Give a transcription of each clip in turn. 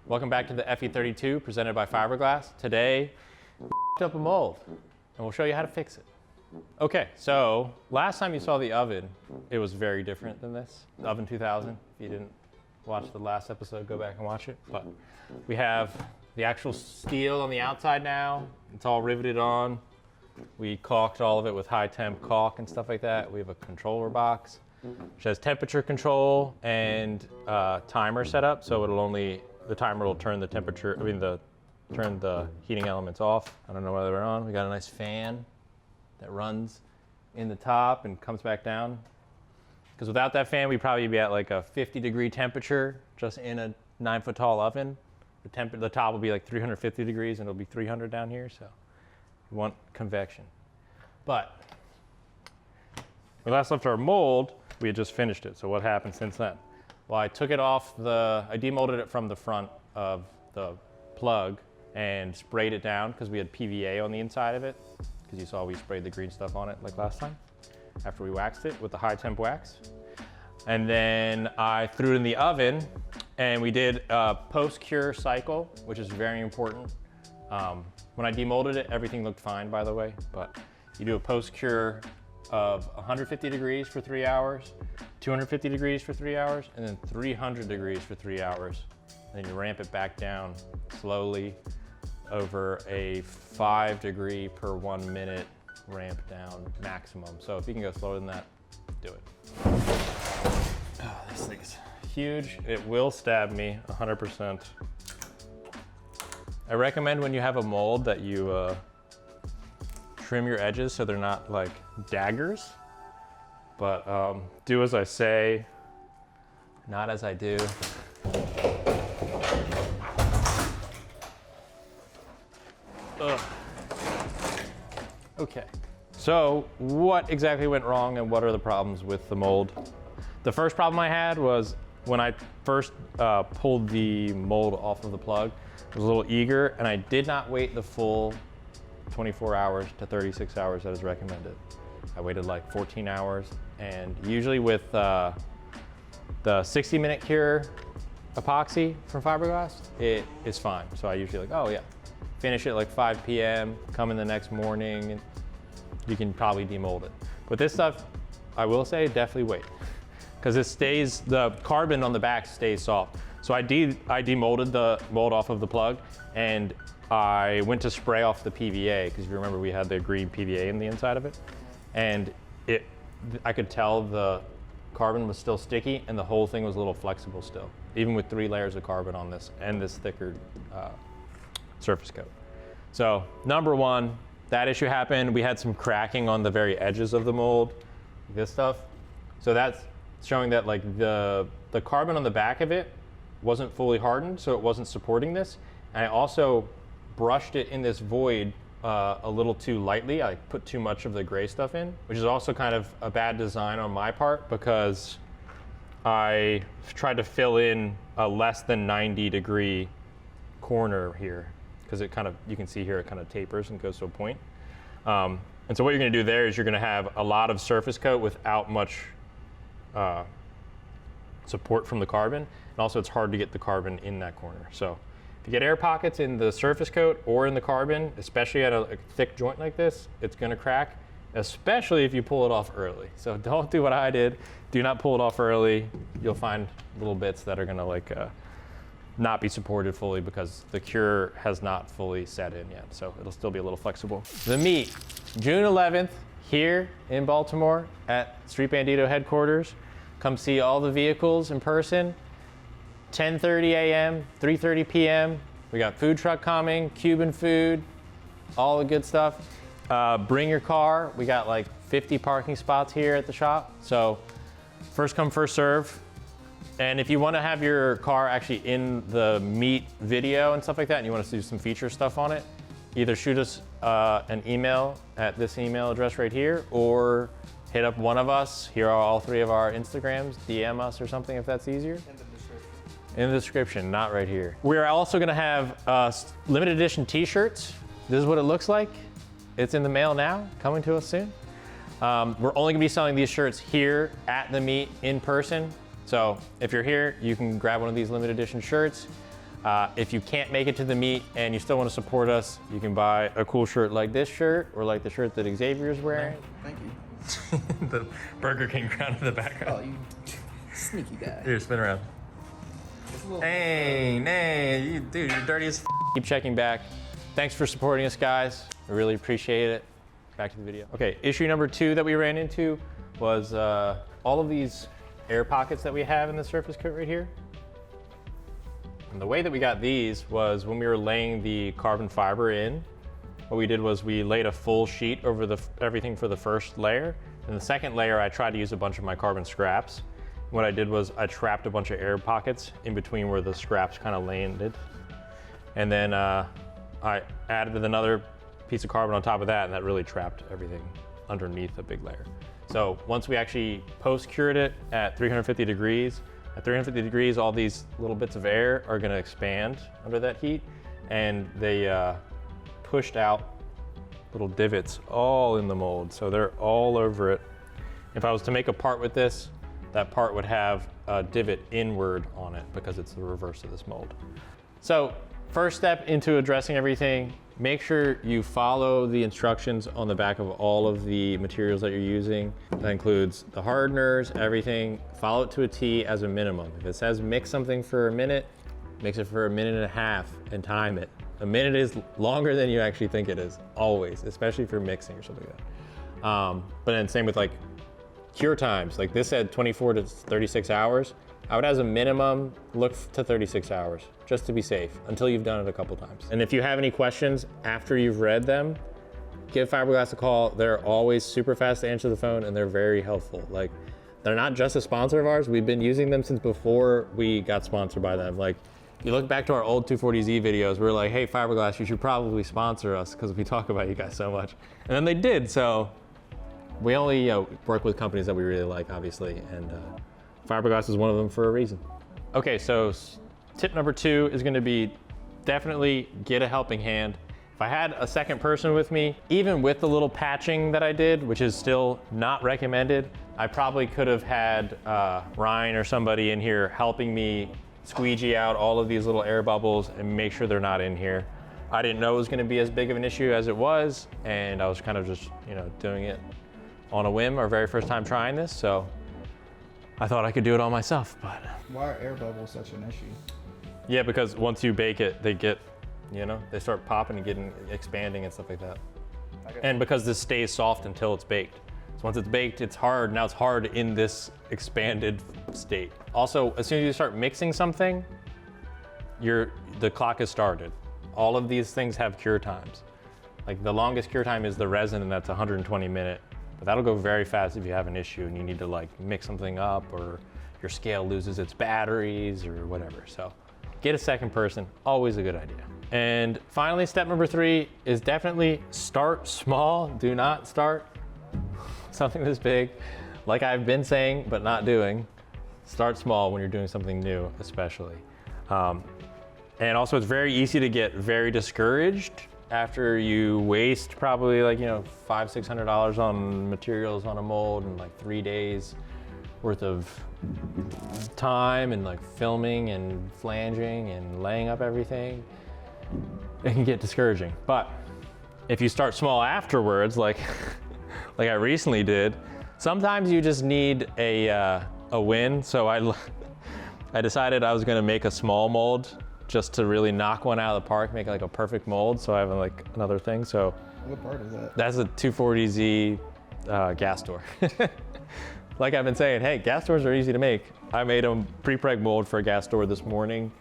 Welcome back to the FE32 presented by Fiberglass. Today, we up a mold and we'll show you how to fix it. Okay, so last time you saw the oven, it was very different than this. The Oven 2000, if you didn't watch the last episode, go back and watch it. But we have the actual steel on the outside now. It's all riveted on. We caulked all of it with high temp caulk and stuff like that. We have a controller box, which has temperature control and timer set up, so the timer will turn the temperature, turn the heating elements off. I don't know whether they're on. We got a nice fan that runs in the top and comes back down. Because without that fan, we'd probably be at like a 50-degree temperature just in a 9-foot tall oven. The top will be like 350 degrees and it'll be 300 down here, so we want convection. But we last left our mold, we had just finished it. So what happened since then? Well, I took it off I demolded it from the front of the plug and sprayed it down because we had PVA on the inside of it. Because you saw we sprayed the green stuff on it like last time after we waxed it with the high temp wax. And then I threw it in the oven and we did a post-cure cycle, which is very important. When I demolded it, everything looked fine, by the way, but you do a post-cure of 150 degrees for 3 hours, 250 degrees for 3 hours, and then 300 degrees for 3 hours. And then you ramp it back down slowly over a 5 degree per 1 minute ramp down maximum. So if you can go slower than that, do it. Oh, this thing is huge. It will stab me 100%. I recommend when you have a mold that you trim your edges so they're not like daggers, but do as I say, not as I do. Ugh. Okay, so what exactly went wrong and what are the problems with the mold? The first problem I had was when I first pulled the mold off of the plug, I was a little eager and I did not wait the full 24 hours to 36 hours that is recommended. I waited like 14 hours, and usually with the 60-minute cure epoxy from Fiberglass, it is fine. So I usually like, oh yeah, finish it like 5 p.m., come in the next morning, and you can probably demold it. But this stuff, I will say, definitely wait, because the carbon on the back stays soft. So I demolded the mold off of the plug, and I went to spray off the PVA, because if you remember we had the green PVA in the inside of it, and I could tell the carbon was still sticky and the whole thing was a little flexible still, even with 3 layers of carbon on this and this thicker surface coat. So number one, that issue happened. We had some cracking on the very edges of the mold, this stuff. So that's showing that like the carbon on the back of it wasn't fully hardened, so it wasn't supporting this. And I also brushed it in this void a little too lightly. I put too much of the gray stuff in, which is also kind of a bad design on my part because I tried to fill in a less than 90-degree corner here because it kind of, you can see here, it kind of tapers and goes to a point. And so what you're gonna do there is you're gonna have a lot of surface coat without much support from the carbon. And also it's hard to get the carbon in that corner. So if you get air pockets in the surface coat or in the carbon, especially at a thick joint like this, it's gonna crack, especially if you pull it off early. So don't do what I did. Do not pull it off early. You'll find little bits that are gonna like not be supported fully because the cure has not fully set in yet. So it'll still be a little flexible. The meet, June 11th, here in Baltimore at Street Bandito headquarters. Come see all the vehicles in person. 10:30 a.m., 3:30 p.m. We got food truck coming, Cuban food, all the good stuff. Bring your car. We got like 50 parking spots here at the shop. So first come, first serve. And if you want to have your car actually in the meet video and stuff like that, and you want to do some feature stuff on it, either shoot us an email at this email address right here, or hit up one of us. Here are all 3 of our Instagrams. DM us or something if that's easier. In the description, not right here. We're also gonna have limited edition t-shirts. This is what it looks like. It's in the mail now, coming to us soon. We're only gonna be selling these shirts here at the meet in person. So if you're here, you can grab one of these limited edition shirts. If you can't make it to the meet and you still want to support us, you can buy a cool shirt like this shirt or like the shirt that Xavier's wearing. Thank you. The Burger King crown in the background. Oh, you sneaky guy. Here, spin around. Hey, dude, you're dirty as f. Keep checking back. Thanks for supporting us, guys. We really appreciate it. Back to the video. Okay, issue number 2 that we ran into was all of these air pockets that we have in the surface coat right here. And the way that we got these was when we were laying the carbon fiber in, what we did was we laid a full sheet over everything for the first layer. And the second layer, I tried to use a bunch of my carbon scraps. What I did was I trapped a bunch of air pockets in between where the scraps kind of landed. And then I added another piece of carbon on top of that, and that really trapped everything underneath a big layer. So once we actually post-cured it at 350 degrees, at 350 degrees, all these little bits of air are gonna expand under that heat, and they pushed out little divots all in the mold. So they're all over it. If I was to make a part with this, that part would have a divot inward on it because it's the reverse of this mold. So first step into addressing everything, make sure you follow the instructions on the back of all of the materials that you're using. That includes the hardeners, everything. Follow it to a T as a minimum. If it says mix something for a minute, mix it for a minute and a half and time it. A minute is longer than you actually think it is, always, especially for mixing or something like that. But then same with like cure times. Like this said 24 to 36 hours. I would, as a minimum, look to 36 hours, just to be safe, until you've done it a couple times. And if you have any questions after you've read them, give Fiberglass a call. They're always super fast to answer the phone, and they're very helpful. Like, they're not just a sponsor of ours. We've been using them since before we got sponsored by them. Like, if you look back to our old 240Z videos, we were like, hey, Fiberglass, you should probably sponsor us because we talk about you guys so much. And then they did, so we only work with companies that we really like, obviously, and Fiberglass is one of them for a reason. Okay, so tip number 2 is gonna be definitely get a helping hand. If I had a second person with me, even with the little patching that I did, which is still not recommended, I probably could have had Ryan or somebody in here helping me squeegee out all of these little air bubbles and make sure they're not in here. I didn't know it was gonna be as big of an issue as it was, and I was kind of just, doing it on a whim, our very first time trying this, so I thought I could do it all myself, but. Why are air bubbles such an issue? Yeah, because once you bake it, they get, they start popping and expanding and stuff like that. And because this stays soft until it's baked. So once it's baked, it's hard. Now it's hard in this expanded state. Also, as soon as you start mixing something, the clock is started. All of these things have cure times. Like the longest cure time is the resin, and that's 120 minutes. But that'll go very fast if you have an issue and you need to like mix something up, or your scale loses its batteries or whatever. So get a second person, always a good idea. And finally, step number 3 is definitely start small. Do not start something this big, like I've been saying, but not doing. Start small when you're doing something new, especially. And also it's very easy to get very discouraged after you waste probably like, $500–600 on materials on a mold and like 3 days worth of time and like filming and flanging and laying up everything. It can get discouraging. But if you start small afterwards, like I recently did, sometimes you just need a win. So I decided I was gonna make a small mold just to really knock one out of the park, make like a perfect mold. So I have like another thing. So what part is that? That's a 240Z gas door. Like I've been saying, hey, gas doors are easy to make. I made a pre-preg mold for a gas door this morning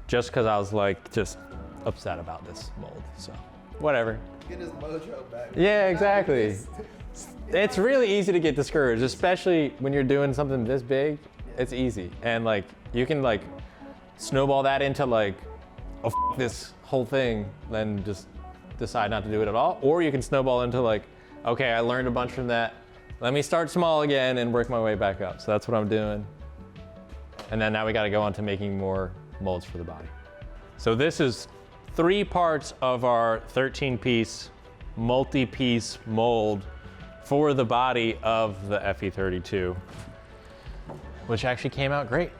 just because I was like just upset about this mold. So whatever. Get his mojo back. Yeah, exactly. It's really easy to get discouraged, especially when you're doing something this big. It's easy. And like you can like snowball that into like, oh, this whole thing, then just decide not to do it at all. Or you can snowball into like, okay, I learned a bunch from that. Let me start small again and work my way back up. So that's what I'm doing. And then now we got to go on to making more molds for the body. So this is 3 parts of our 13-piece, multi-piece mold for the body of the FE32, which actually came out great.